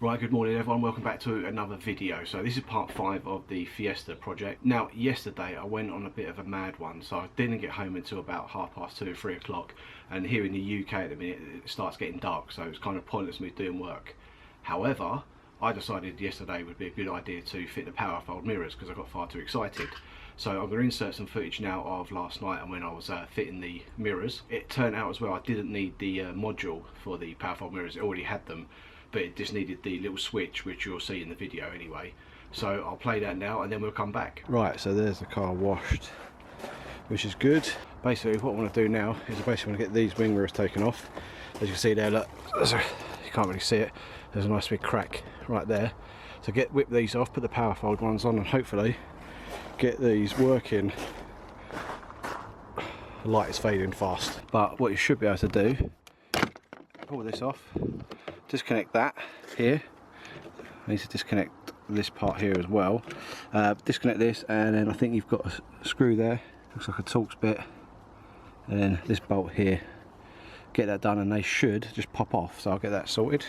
Right, good morning everyone, welcome back to another video. So this is part 5 of the Fiesta project. Now yesterday I went on a bit of a mad one, so I didn't get home until about 2:30, 3 o'clock, and here in the UK at the minute it starts getting dark, so it's kind of pointless me doing work. However, I decided yesterday would be a good idea to fit the power fold mirrors because I got far too excited. So I'm going to insert some footage now of last night and when I was fitting the mirrors. It turned out as well I didn't need the module for the power fold mirrors, it already had them, but it just needed the little switch, which you'll see in the video anyway. So I'll play that now and then we'll come back. Right, so there's the car washed, which is good. Basically what I want to do now is I basically want to get these wing mirrors taken off. As you can see there, look, you can't really see it, there's a nice big crack right there. So whip these off, put the power fold ones on, and hopefully get these working. The light is fading fast, but what you should be able to do, pull this off, disconnect that here. I need to disconnect this part here as well. Disconnect this, and then I think you've got a screw there, looks like a Torx bit, and then this bolt here. Get that done and they should just pop off, so I'll get that sorted.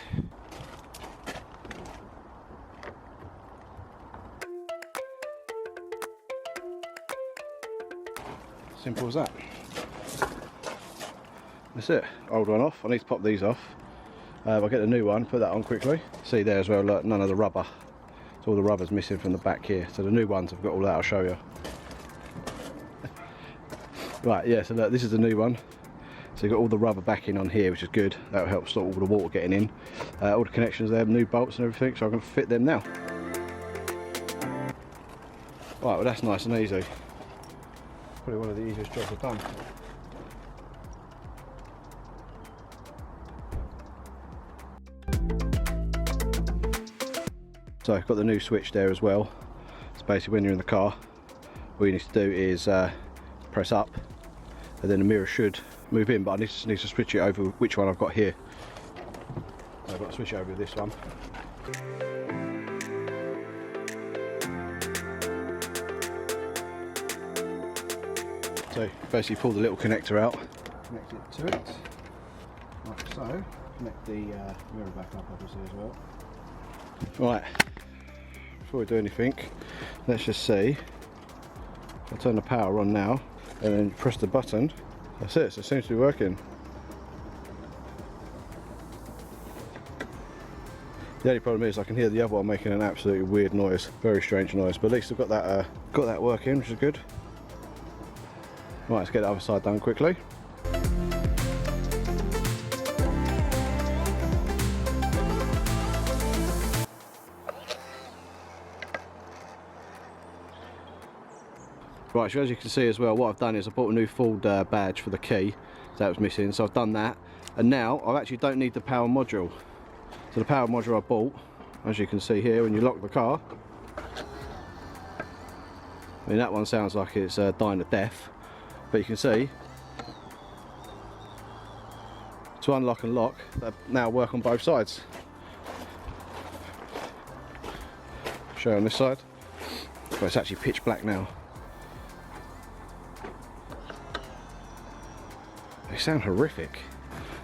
Simple as that. That's it. Old one off. I need to pop these off. I'll get a new one, put that on quickly. See there as well, look, none of the rubber. So all the rubber's missing from the back here. So the new ones have got all that, I'll show you. Right, yeah, so look, this is the new one. So you've got all the rubber backing on here, which is good. That'll help stop all the water getting in. All the connections there, new bolts and everything, so I'm going to fit them now. Right, well that's nice and easy. Probably one of the easiest jobs I've done. So I've got the new switch there as well. So basically when you're in the car, all you need to do is press up, and then the mirror should move in, but I just need to switch it over which one I've got here. So I've got to switch it over this one. So basically pull the little connector out, connect it to it, like so. Connect the mirror back up obviously as well. Right, before we do anything, let's just see. I'll turn the power on now and then press the button. That's it, so it seems to be working. The only problem is I can hear the other one making an absolutely weird noise, very strange noise, but at least I've got that working, which is good. Right, let's get the other side done quickly. Right, so as you can see as well, what I've done is I bought a new Ford badge for the key that was missing, so I've done that, and now I actually don't need the power module. So the power module I bought, as you can see here, when you lock the car, I mean that one sounds like it's dying to death, but you can see to unlock and lock, they now work on both sides. Show you on this side, but it's actually pitch black now. They sound horrific,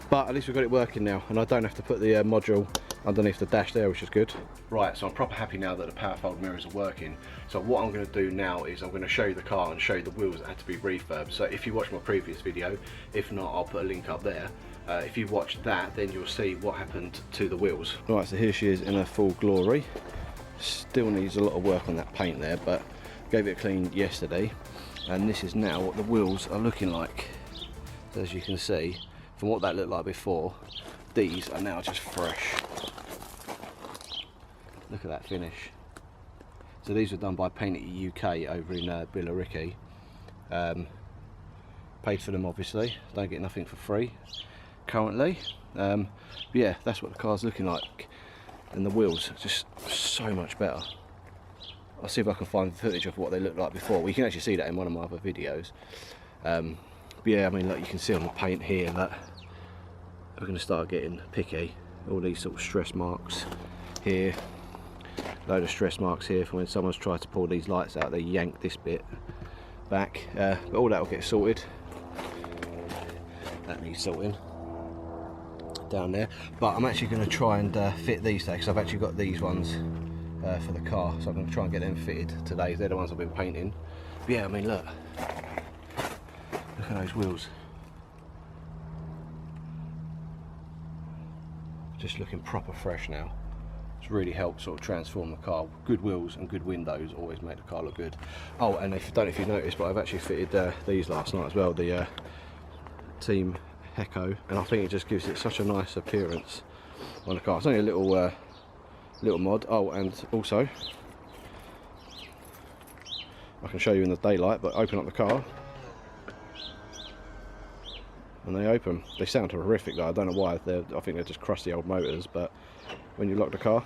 but at least we've got it working now, and I don't have to put the module underneath the dash there, which is good. Right, so I'm proper happy now that the power fold mirrors are working. So what I'm going to do now is I'm going to show you the car and show you the wheels that had to be refurbed. So if you watched my previous video, if not I'll put a link up there. If you watched that, then you'll see what happened to the wheels. Right, so here she is in her full glory. Still needs a lot of work on that paint there, but gave it a clean yesterday, and this is now what the wheels are looking like. As you can see, from what that looked like before, these are now just fresh. Look at that finish. So these were done by Paint It UK over in Billericay. Paid for them obviously, don't get nothing for free currently. But yeah, that's what the car's looking like, and the wheels are just so much better. I'll see if I can find footage of what they looked like before. Well, you can actually see that in one of my other videos. But yeah, I mean, look, you can see on the paint here that we're going to start getting picky. All these sort of stress marks here, load of stress marks here for when someone's tried to pull these lights out, they yank this bit back, but all that will get sorted. That needs sorting. down there. But I'm actually going to try and fit these today, because I've actually got these ones for the car, so I'm going to try and get them fitted today. They're the ones I've been painting. But yeah, I mean, look at those wheels. Just looking proper fresh now. It's really helped sort of transform the car. Good wheels and good windows always make the car look good. Oh, and if you don't know if you noticed, but I've actually fitted these last night as well, the Team Mk6, and I think it just gives it such a nice appearance on the car. It's only a little little mod. Oh, and also I can show you in the daylight, but open up the car and they open. They sound horrific though. I don't know why. I think they're just crusty old motors, but when you lock the car,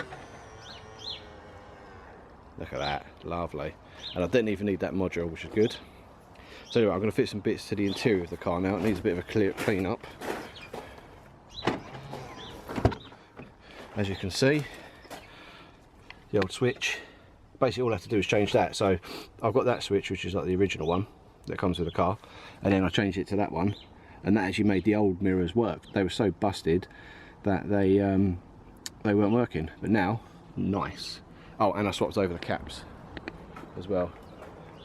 look at that, lovely. And I didn't even need that module, which is good. So anyway, I'm going to fit some bits to the interior of the car now. It needs a bit of a clean up. As you can see, the old switch, basically all I have to do is change that. So I've got that switch, which is like the original one that comes with the car, and then I changed it to that one, and that actually made the old mirrors work. They were so busted that they weren't working, but now, nice. Oh, and I swapped over the caps as well.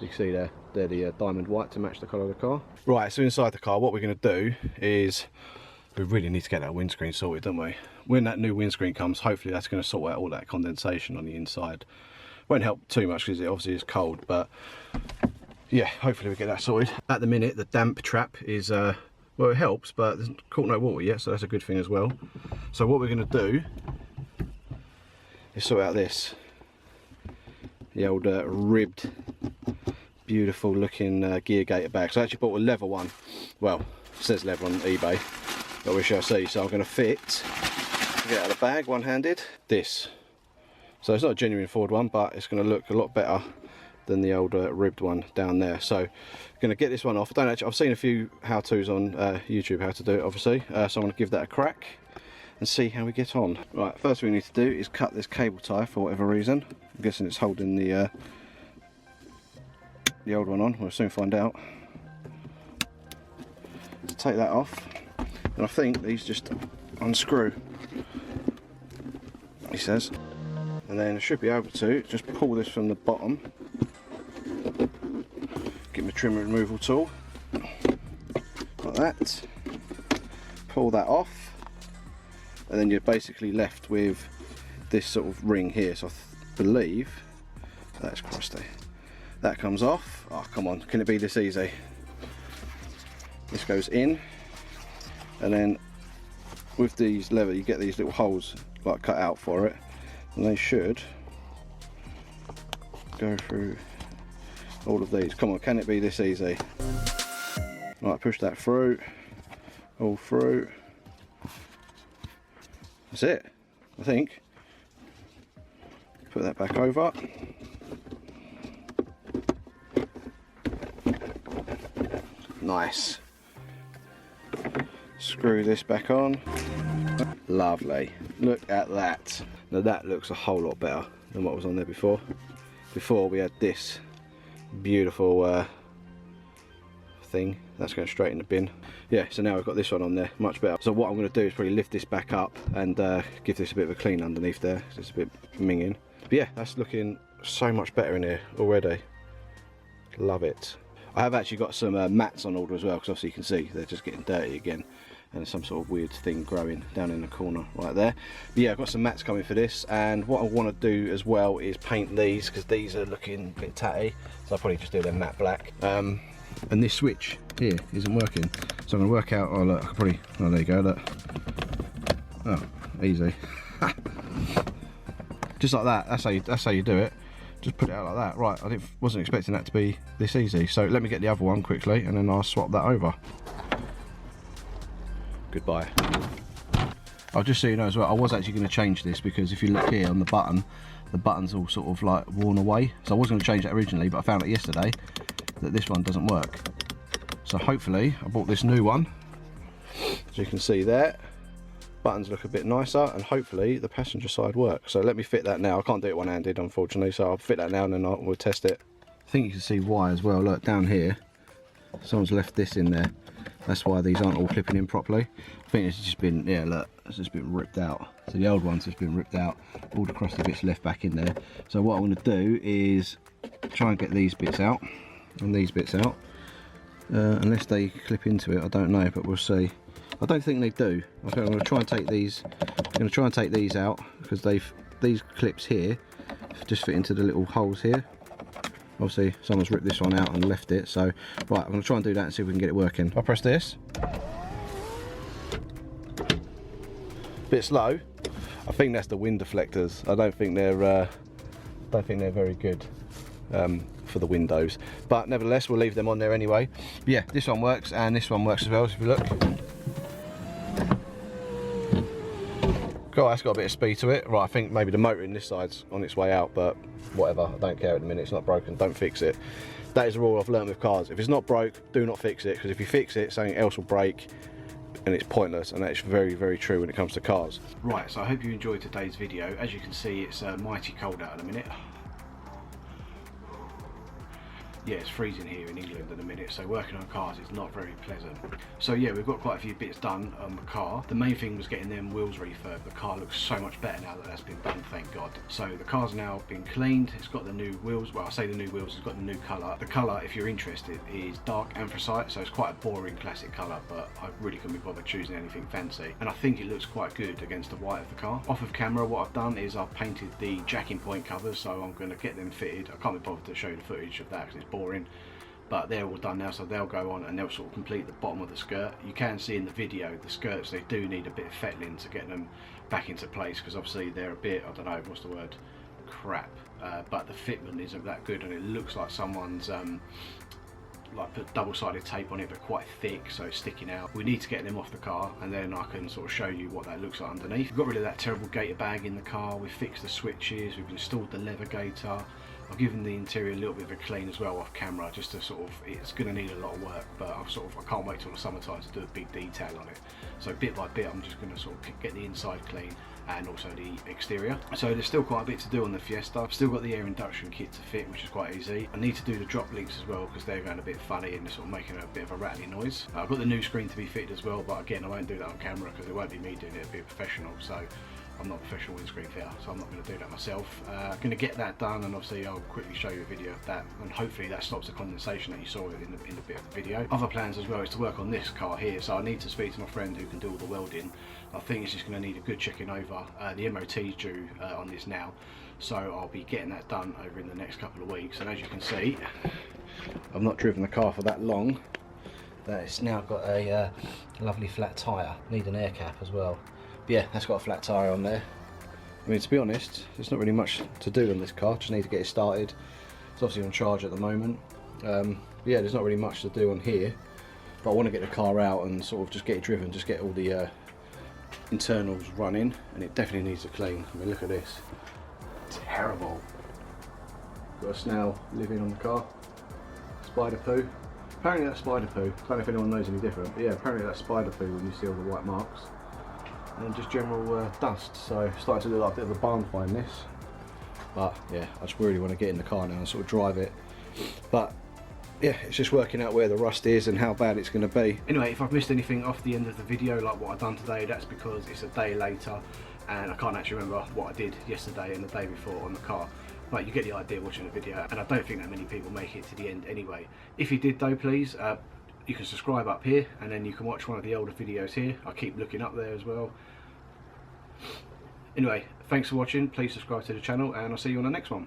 You can see they're the diamond white to match the colour of the car. Right, so inside the car, what we're going to do is, we really need to get that windscreen sorted, don't we? When that new windscreen comes, hopefully that's going to sort out all that condensation on the inside. Won't help too much because it obviously is cold, but yeah, hopefully we get that sorted. At the minute, the damp trap is, well, it helps, but there's caught no water yet, so that's a good thing as well. So what we're going to do is sort out this, the old ribbed, beautiful looking gear gator bag. So I actually bought a leather one. Well, it says leather on eBay, but we shall see. So I'm going to get out of the bag one-handed this. So it's not a genuine Ford one, but it's going to look a lot better than the old ribbed one down there. So I'm going to get this one off. I've seen a few how-tos on YouTube how to do it, obviously. So I'm going to give that a crack and see how we get on. Right, first thing we need to do is cut this cable tie for whatever reason. I'm guessing it's holding the old one on. We'll soon find out. So take that off, and I think these just unscrew, he says, and then I should be able to just pull this from the bottom. Get my trim removal tool like that, pull that off, and then you're basically left with this sort of ring here. So I believe that's crusty. That comes off. Oh, come on, can it be this easy? This goes in, and then with these leather you get these little holes like cut out for it, and they should go through all of these. Come on, can it be this easy? Right, push that through, all through. That's it, I think. Put that back over. Nice. Screw this back on. Lovely. Look at that. Now that looks a whole lot better than what was on there before. Before we had this beautiful thing that's going straight in the bin. Yeah, so now we've got this one on there, much better. So what I'm going to do is probably lift this back up and give this a bit of a clean underneath there. It's a bit minging. But yeah, that's looking so much better in here already. Love it. I have actually got some mats on order as well, because obviously you can see they're just getting dirty again, and there's some sort of weird thing growing down in the corner right there. But yeah, I've got some mats coming for this, and what I want to do as well is paint these, because these are looking a bit tatty, so I'll probably just do them matte black. And this switch here isn't working, so I'm going to work out, oh look, I could probably, oh there you go, look. Oh, easy. Just like that, that's how you do it. Just put it out like that. Right, I wasn't expecting that to be this easy. So let me get the other one quickly, and then I'll swap that over. Goodbye. Oh, just so you know as well, I was actually going to change this, because if you look here on the button's all sort of like worn away. So I was going to change that originally, but I found out yesterday that this one doesn't work. So hopefully, I bought this new one. As you can see there, buttons look a bit nicer, and hopefully the passenger side works. So let me fit that now. I can't do it one-handed, unfortunately, so I'll fit that now and then we'll test it. I think you can see why as well. Look down here, someone's left this in there. That's why these aren't all clipping in properly. I think it's just been, yeah, look, it's just been ripped out. So the old one's just been ripped out, all the crusty bits left back in there. So what I'm going to do is try and get these bits out and these bits out. Unless they clip into it, I don't know, but we'll see. I don't think they do. I think I'm going to try and take these. I'm going to try and take these out because these clips here just fit into the little holes here. Obviously, someone's ripped this one out and left it. So, right, I'm going to try and do that and see if we can get it working. I'll press this. Bit slow. I think that's the wind deflectors. I don't think they're very good for the windows, but nevertheless we'll leave them on there anyway. But yeah, this one works and this one works as well. So if you look, God, that's got a bit of speed to it. Right, I think maybe the motor in this side's on its way out, but whatever, I don't care at the minute. It's not broken, don't fix it. That is a rule I've learned with cars. If it's not broke, do not fix it, because if you fix it, something else will break and it's pointless, and that is very, very true when it comes to cars. Right, so I hope you enjoyed today's video. As you can see, it's mighty cold out at the minute. Yeah, it's freezing here in England at the minute, so working on cars is not very pleasant. So yeah, we've got quite a few bits done on the car. The main thing was getting them wheels refurbed. The car looks so much better now that that's been done, thank God. So the car's now been cleaned, it's got the new wheels, well I say the new wheels, it's got the new colour. The colour, if you're interested, is Dark Anthracite, so it's quite a boring classic colour, but I really couldn't be bothered choosing anything fancy. And I think it looks quite good against the white of the car. Off of camera, what I've done is I've painted the jacking point covers, so I'm going to get them fitted. I can't be bothered to show you the footage of that because it's boring. But they're all done now, so they'll go on and they'll sort of complete the bottom of the skirt. You can see in the video the skirts, they do need a bit of fettling to get them back into place, because obviously they're a bit, I don't know, what's the word, crap. But the fitment isn't that good, and it looks like someone's like put double-sided tape on it, but quite thick, so it's sticking out. We need to get them off the car, and then I can sort of show you what that looks like underneath. We've got rid of that terrible gator bag in the car, we've fixed the switches, we've installed the leather gator. I've given the interior a little bit of a clean as well off camera, just to sort of, it's going to need a lot of work, but I can't wait till the summertime to do a big detail on it. So bit by bit I'm just going to sort of get the inside clean and also the exterior. So there's still quite a bit to do on the Fiesta. I've still got the air induction kit to fit, which is quite easy. I need to do the drop links as well, because they're going a bit funny and they're sort of making a bit of a rattly noise. I've got the new screen to be fitted as well, but again I won't do that on camera because it won't be me doing it, it'll be a professional. So I'm not a professional windscreen fitter, so I'm not going to do that myself. I'm going to get that done, and obviously I'll quickly show you a video of that, and hopefully that stops the condensation that you saw in the bit of the video. Other plans as well is to work on this car here, so I need to speak to my friend who can do all the welding. I think it's just going to need a good checking over. The MOT's due on this now, so I'll be getting that done over in the next couple of weeks. And as you can see, I've not driven the car for that long, that it's now got a lovely flat tyre. Need an air cap as well. But yeah, that's got a flat tyre on there. I mean, to be honest, there's not really much to do on this car, just need to get it started. It's obviously on charge at the moment. Yeah, there's not really much to do on here, but I want to get the car out and sort of just get it driven, just get all the internals running, and it definitely needs a clean. I mean, look at this. Terrible. Got a snail living on the car. Spider poo. Apparently that's spider poo. I don't know if anyone knows any different, but yeah, apparently that's spider poo when you see all the white marks. And just general dust, so starting to look like a bit of a barn find this. But yeah, I just really want to get in the car now and sort of drive it. But yeah, it's just working out where the rust is and how bad it's going to be. Anyway, if I've missed anything off the end of the video, like what I've done today, that's because it's a day later and I can't actually remember what I did yesterday and the day before on the car. But you get the idea watching the video, and I don't think that many people make it to the end anyway. If you did though, please, you can subscribe up here, and then you can watch one of the older videos here. I keep looking up there as well. Anyway, thanks for watching, please subscribe to the channel, and I'll see you on the next one.